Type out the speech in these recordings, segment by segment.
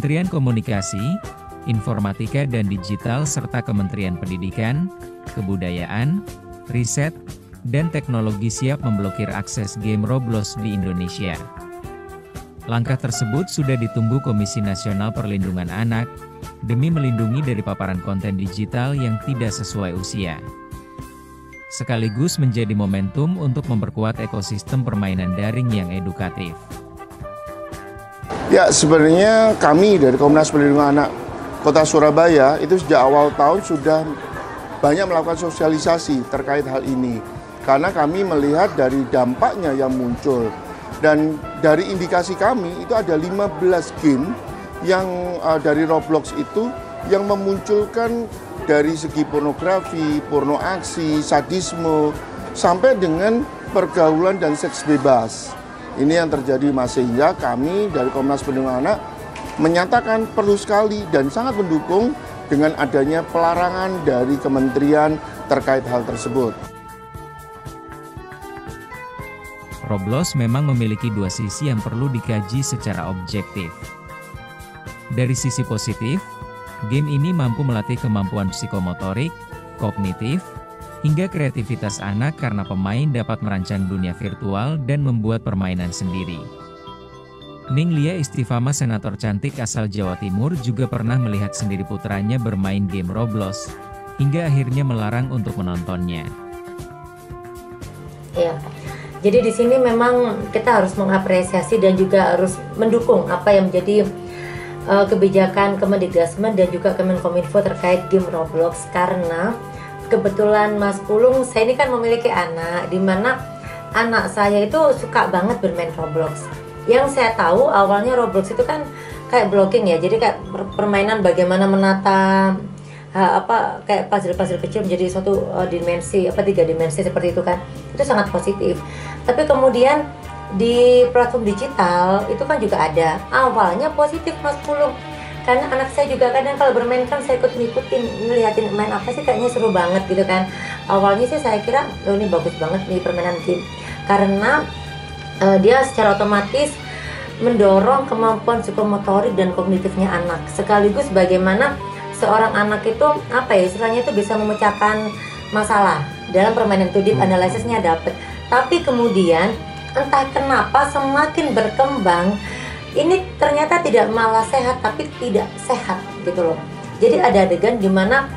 Kementerian Komunikasi, Informatika dan Digital serta Kementerian Pendidikan, Kebudayaan, Riset, dan Teknologi siap memblokir akses game Roblox di Indonesia. Langkah tersebut sudah ditunggu Komisi Nasional Perlindungan Anak, demi melindungi dari paparan konten digital yang tidak sesuai usia. Sekaligus menjadi momentum untuk memperkuat ekosistem permainan daring yang edukatif. Ya, sebenarnya kami dari Komnas Perlindungan Anak Kota Surabaya itu sejak awal tahun sudah banyak melakukan sosialisasi terkait hal ini. Karena kami melihat dari dampaknya yang muncul. Dan dari indikasi kami itu ada 15 game yang dari Roblox itu yang memunculkan dari segi pornografi, porno aksi, sadisme, sampai dengan pergaulan dan seks bebas. Ini yang terjadi Mas, sehingga kami dari Komnas Perlindungan Anak menyatakan perlu sekali dan sangat mendukung dengan adanya pelarangan dari kementerian terkait hal tersebut. Roblox memang memiliki dua sisi yang perlu dikaji secara objektif. Dari sisi positif, game ini mampu melatih kemampuan psikomotorik, kognitif, hingga kreativitas anak karena pemain dapat merancang dunia virtual dan membuat permainan sendiri. Ninglia Istifama, senator cantik asal Jawa Timur, juga pernah melihat sendiri putranya bermain game Roblox, hingga akhirnya melarang untuk menontonnya. Ya, jadi di sini memang kita harus mengapresiasi dan juga harus mendukung apa yang menjadi kebijakan Kemendikbudrismen dan juga Kemenkominfo terkait game Roblox, karena kebetulan Mas Pulung, saya ini kan memiliki anak, di mana anak saya itu suka banget bermain Roblox. Yang saya tahu awalnya Roblox itu kan kayak blocking ya, jadi kayak permainan bagaimana menata kayak puzzle-puzzle kecil menjadi suatu dimensi, 3 dimensi seperti itu kan. Itu sangat positif. Tapi kemudian di platform digital itu kan juga ada. Awalnya positif Mas Pulung, karena anak saya juga kadang kalau bermain kan saya ngikutin, ngeliatin main apa sih, kayaknya seru banget gitu kan. Awalnya sih saya kira oh ini bagus banget nih permainan game, karena dia secara otomatis mendorong kemampuan psikomotorik dan kognitifnya anak, sekaligus bagaimana seorang anak itu istilahnya itu bisa memecahkan masalah dalam permainan itu, deep analisisnya dapet. Tapi kemudian entah kenapa semakin berkembang ini ternyata tidak malah sehat, tapi tidak sehat gitu loh. Jadi ada adegan dimana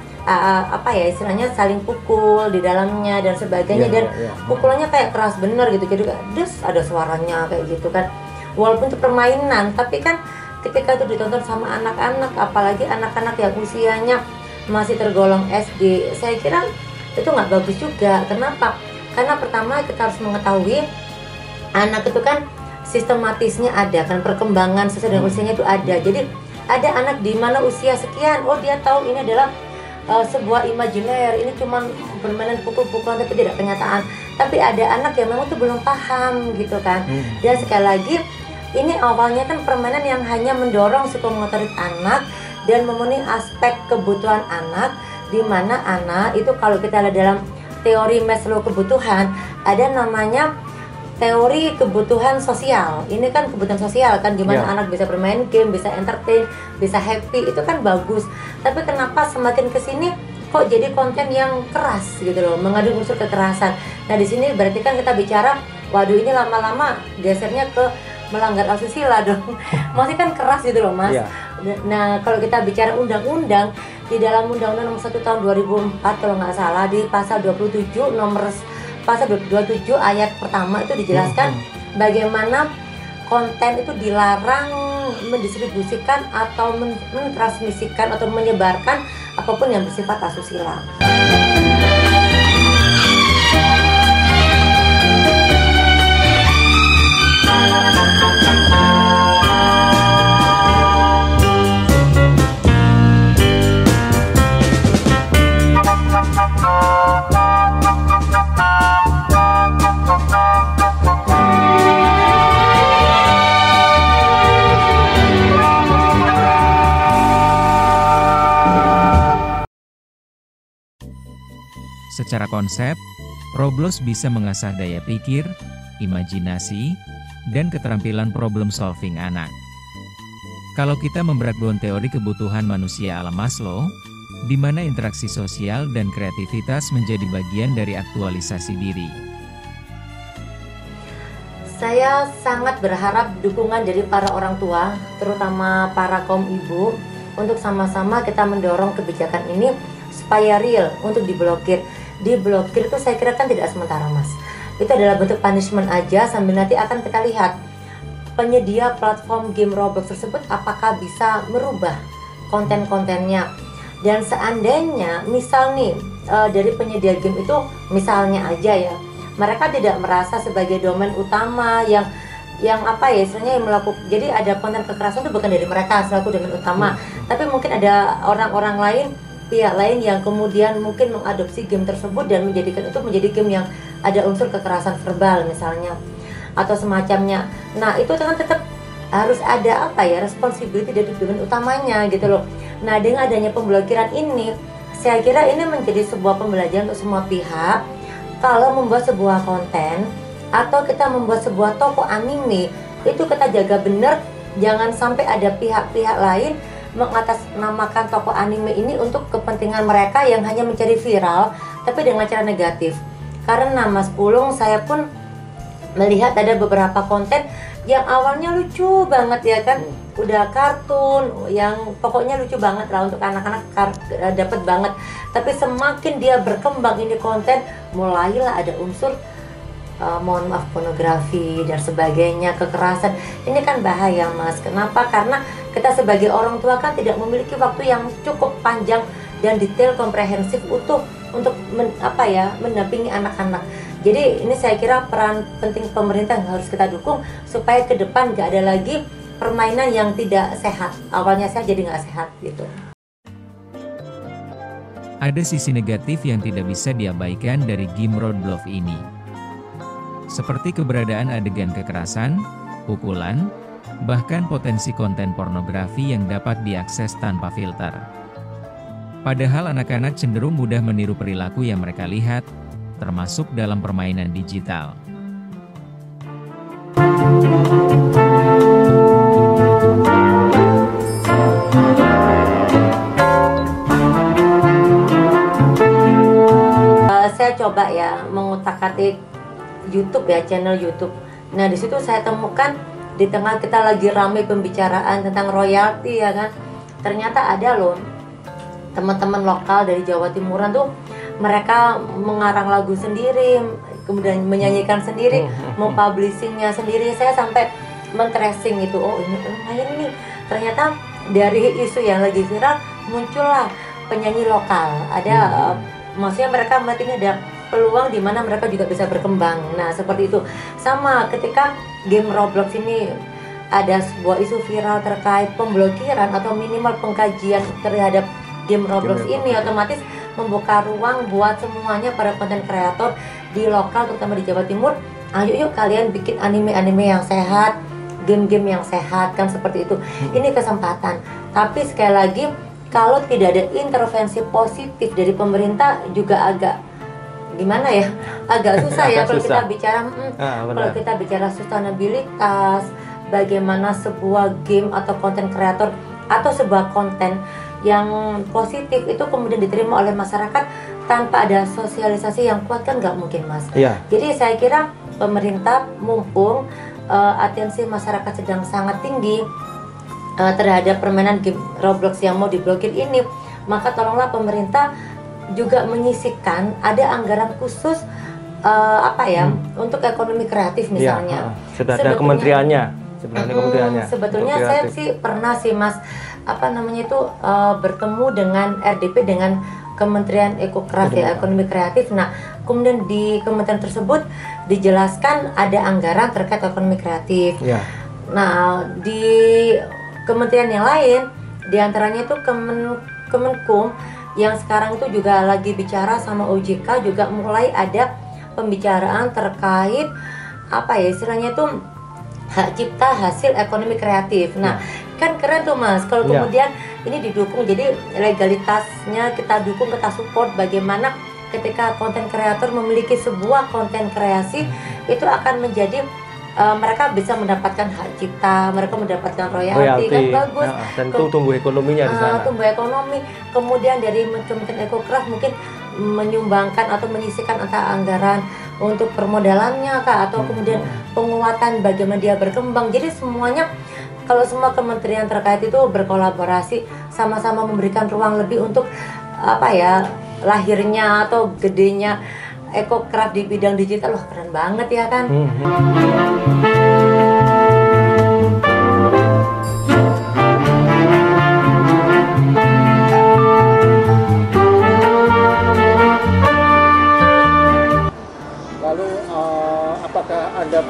istilahnya saling pukul di dalamnya dan sebagainya, dan pukulannya kayak keras bener gitu, jadi ada suaranya kayak gitu kan. Walaupun itu permainan, tapi kan ketika itu ditonton sama anak-anak, apalagi anak-anak yang usianya masih tergolong SD, saya kira itu nggak bagus juga. Kenapa? Karena pertama kita harus mengetahui anak itu kan sistematisnya ada kan, perkembangan sesuai dengan usianya itu ada. Jadi ada anak di mana usia sekian, oh dia tahu ini adalah sebuah imajiner, ini cuma permainan pukul-pukulan tapi tidak kenyataan. Tapi ada anak yang memang tuh belum paham gitu kan. Dan sekali lagi ini awalnya kan permainan yang hanya mendorong psikomotorik anak dan memenuhi aspek kebutuhan anak, di mana anak itu kalau kita lihat dalam teori Maslow kebutuhan ada namanya teori kebutuhan sosial. Ini kan kebutuhan sosial kan, gimana anak bisa bermain game, bisa entertain, bisa happy, itu kan bagus. Tapi kenapa semakin kesini kok jadi konten yang keras gitu loh, mengandung unsur kekerasan. Nah di sini berarti kan kita bicara, waduh ini lama-lama gesernya ke melanggar asusila dong. Masih kan keras gitu loh Mas. Nah kalau kita bicara undang-undang, di dalam Undang-Undang Nomor 1 Tahun 2004 kalau nggak salah, di pasal 27 Pasal 27 ayat pertama itu dijelaskan bagaimana konten itu dilarang mendistribusikan atau mentransmisikan atau menyebarkan apapun yang bersifat asusila. Secara konsep, Roblox bisa mengasah daya pikir, imajinasi, dan keterampilan problem solving anak. Kalau kita membreakdown teori kebutuhan manusia ala Maslow, di mana interaksi sosial dan kreativitas menjadi bagian dari aktualisasi diri. Saya sangat berharap dukungan dari para orang tua, terutama para kaum ibu, untuk sama-sama kita mendorong kebijakan ini supaya real untuk diblokir. Diblokir itu saya kira kan tidak sementara, Mas. Itu adalah bentuk punishment aja, sambil nanti akan kita lihat penyedia platform game Roblox tersebut apakah bisa merubah konten-kontennya. Dan seandainya misal nih dari penyedia game itu misalnya aja ya, mereka tidak merasa sebagai domain utama yang apa ya istilahnya yang melakukan, jadi ada konten kekerasan itu bukan dari mereka selaku domain utama, tapi mungkin ada orang-orang lain, pihak lain yang kemudian mungkin mengadopsi game tersebut dan menjadikan itu menjadi game yang ada unsur kekerasan verbal misalnya atau semacamnya. Nah itu kan tetap harus ada apa ya responsibility dari domain utamanya gitu loh. Nah dengan adanya pemblokiran ini, saya kira ini menjadi sebuah pembelajaran untuk semua pihak. Kalau membuat sebuah konten atau kita membuat sebuah toko anime, itu kita jaga benar, jangan sampai ada pihak-pihak lain mengatasnamakan toko anime ini untuk kepentingan mereka yang hanya mencari viral, tapi dengan cara negatif. Karena Mas Pulung, saya pun melihat ada beberapa konten yang awalnya lucu banget ya kan, udah kartun yang pokoknya lucu banget lah untuk anak-anak, dapat banget. Tapi semakin dia berkembang ini konten, mulailah ada unsur mohon maaf pornografi dan sebagainya, kekerasan. Ini kan bahaya, Mas. Kenapa? Karena kita sebagai orang tua kan tidak memiliki waktu yang cukup panjang dan detail komprehensif utuh untuk mendampingi anak-anak. Jadi ini saya kira peran penting pemerintah yang harus kita dukung supaya ke depan nggak ada lagi permainan yang tidak sehat. Awalnya saya jadi nggak sehat gitu. Ada sisi negatif yang tidak bisa diabaikan dari game Roblox ini. Seperti keberadaan adegan kekerasan, pukulan, bahkan potensi konten pornografi yang dapat diakses tanpa filter. Padahal anak-anak cenderung mudah meniru perilaku yang mereka lihat, termasuk dalam permainan digital. Saya coba ya mengutak-atik YouTube ya, channel YouTube. Nah di situ saya temukan di tengah kita lagi ramai pembicaraan tentang royalti ya kan, ternyata ada loh teman-teman lokal dari Jawa Timuran tuh, mereka mengarang lagu sendiri, kemudian menyanyikan sendiri, mau publishingnya sendiri. Saya sampai men-tracing itu, oh ini lumayan nih. Ternyata dari isu yang lagi viral muncullah penyanyi lokal. Ada, maksudnya mereka melihat ada peluang di mana mereka juga bisa berkembang. Nah seperti itu. Sama ketika game Roblox ini ada sebuah isu viral terkait pemblokiran atau minimal pengkajian terhadap game Roblox ini, otomatis membuka ruang buat semuanya para konten kreator di lokal terutama di Jawa Timur. Ayo yuk kalian bikin anime-anime yang sehat, game-game yang sehat kan seperti itu. Ini kesempatan. Tapi sekali lagi kalau tidak ada intervensi positif dari pemerintah juga agak gimana ya? Agak susah ya kalau kita bicara kalau kita bicara sustainabilitas, bagaimana sebuah game atau konten kreator atau sebuah konten yang positif itu kemudian diterima oleh masyarakat tanpa ada sosialisasi yang kuat kan nggak mungkin, Mas. Iya. Jadi saya kira pemerintah mumpung atensi masyarakat sedang sangat tinggi terhadap permainan game Roblox yang mau diblokir ini, maka tolonglah pemerintah juga menyisihkan ada anggaran khusus untuk ekonomi kreatif misalnya. Sudah ada kementeriannya. Sebetulnya saya sih pernah sih, Mas, bertemu dengan RDP dengan Kementerian Ekokraft ya, ekonomi kreatif. Nah, kemudian di kementerian tersebut dijelaskan ada anggaran terkait ekonomi kreatif. Nah, di kementerian yang lain, diantaranya itu Kemenkum yang sekarang itu juga lagi bicara sama OJK, juga mulai ada pembicaraan terkait istilahnya itu hak cipta hasil ekonomi kreatif. Nah, kan keren tuh, Mas, kalau kemudian ini didukung, jadi legalitasnya kita dukung, kita support. Bagaimana ketika konten kreator memiliki sebuah konten kreasi, itu akan menjadi mereka bisa mendapatkan hak cipta, mereka mendapatkan royalti, kan bagus. Dan itu tumbuh ekonominya di sana. Tumbuh ekonomi. Kemudian dari Kementerian Ekraf mungkin menyumbangkan atau menyisihkan antara anggaran untuk permodalannya Kak, atau kemudian penguatan bagaimana dia berkembang. Jadi semuanya, kalau semua kementerian terkait itu berkolaborasi, sama-sama memberikan ruang lebih untuk lahirnya atau gedenya Ekraf di bidang digital. Wah, keren banget ya kan. Lalu apakah Anda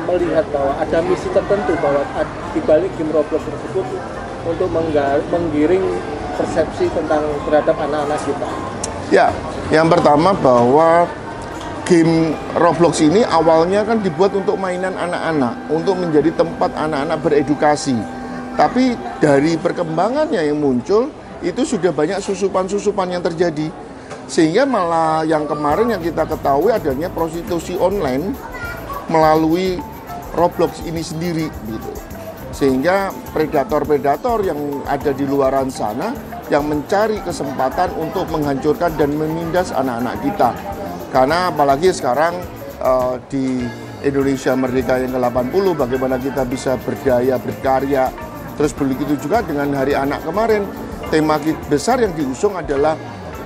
melihat bahwa ada misi tertentu bahwa di balik game Roblox tersebut untuk menggiring persepsi terhadap anak-anak kita? Ya, yang pertama bahwa game Roblox ini awalnya kan dibuat untuk mainan anak-anak, untuk menjadi tempat anak-anak beredukasi. Tapi dari perkembangannya yang muncul, itu sudah banyak susupan-susupan yang terjadi. Sehingga malah yang kemarin yang kita ketahui adanya prostitusi online melalui Roblox ini sendiri gitu. Sehingga predator-predator yang ada di luaran sana yang mencari kesempatan untuk menghancurkan dan menindas anak-anak kita. Karena apalagi sekarang di Indonesia Merdeka yang ke-80, bagaimana kita bisa berdaya, berkarya. Terus begitu juga dengan Hari Anak kemarin, tema besar yang diusung adalah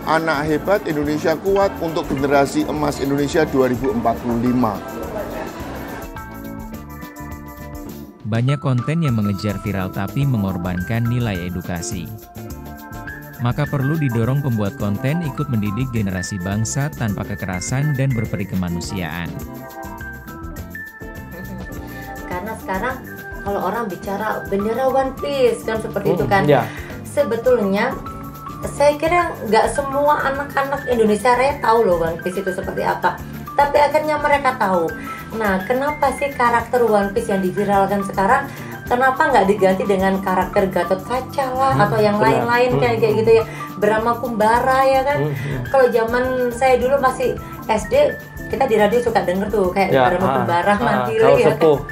Anak Hebat Indonesia Kuat untuk Generasi Emas Indonesia 2045. Banyak konten yang mengejar viral tapi mengorbankan nilai edukasi. Maka perlu didorong pembuat konten ikut mendidik generasi bangsa tanpa kekerasan dan berperi kemanusiaan. Karena sekarang kalau orang bicara bendera One Piece kan seperti itu kan. Sebetulnya saya kira nggak semua anak-anak Indonesia Raya tahu loh One Piece itu seperti apa. Tapi akhirnya mereka tahu. Nah, kenapa sih karakter One Piece yang diviralkan sekarang, kenapa nggak diganti dengan karakter Gatot Kaca lah atau yang lain-lain kayak gitu ya, Brahma Kumbara ya kan? Kalau zaman saya dulu masih SD, kita di radio suka denger tuh kayak Brahma Kumbara, Mandiri ya kan?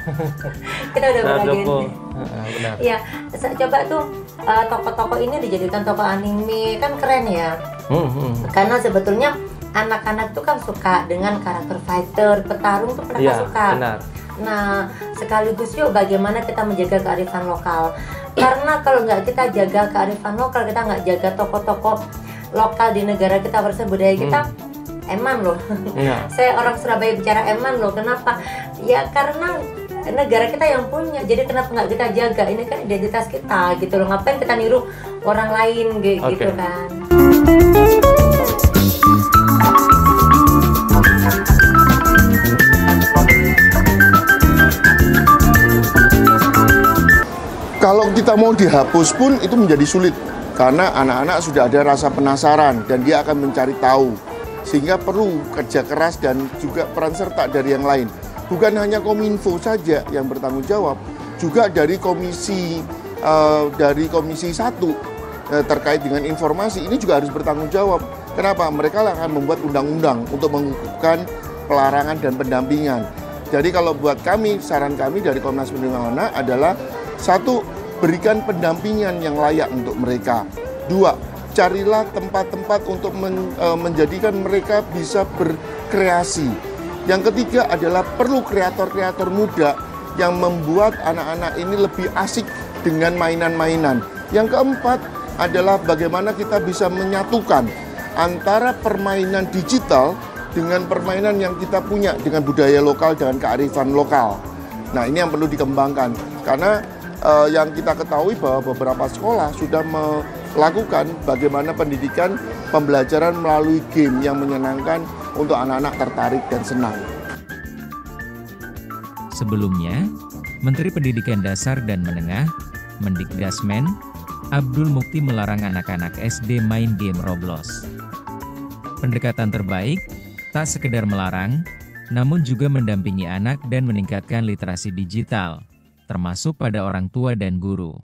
Kita udah beragenda. Ya, coba tuh tokoh-tokoh ini dijadikan tokoh anime, kan keren ya. Karena sebetulnya anak-anak tuh kan suka dengan karakter fighter, petarung tuh mereka suka. Benar. Nah, sekaligus yuk bagaimana kita menjaga kearifan lokal. Karena kalau nggak kita jaga kearifan lokal, kita nggak jaga tokoh-tokoh lokal di negara kita, warisan budaya kita, eman loh. Saya orang Surabaya bicara eman loh. Kenapa? Ya karena negara kita yang punya. Jadi kenapa nggak kita jaga? Ini kan identitas kita gitu loh. Ngapain kita niru orang lain gitu kan? Kalau kita mau dihapus pun itu menjadi sulit karena anak-anak sudah ada rasa penasaran dan dia akan mencari tahu, sehingga perlu kerja keras dan juga peran serta dari yang lain. Bukan hanya Kominfo saja yang bertanggung jawab, juga dari Komisi 1 terkait dengan informasi ini juga harus bertanggung jawab. Kenapa? Mereka akan membuat undang-undang untuk mengukuhkan pelarangan dan pendampingan. Jadi kalau buat kami, saran kami dari Komnas Perlindungan Anak adalah: 1, berikan pendampingan yang layak untuk mereka. 2, carilah tempat-tempat untuk menjadikan mereka bisa berkreasi. Yang ketiga adalah perlu kreator-kreator muda yang membuat anak-anak ini lebih asik dengan mainan-mainan. Yang keempat adalah bagaimana kita bisa menyatukan antara permainan digital dengan permainan yang kita punya dengan budaya lokal, dengan kearifan lokal. Nah, ini yang perlu dikembangkan karena yang kita ketahui bahwa beberapa sekolah sudah melakukan bagaimana pendidikan pembelajaran melalui game yang menyenangkan untuk anak-anak tertarik dan senang. Sebelumnya, Menteri Pendidikan Dasar dan Menengah, Mendikdasmen, Abdul Mukti melarang anak-anak SD main game Roblox. Pendekatan terbaik, tak sekedar melarang, namun juga mendampingi anak dan meningkatkan literasi digital, termasuk pada orang tua dan guru.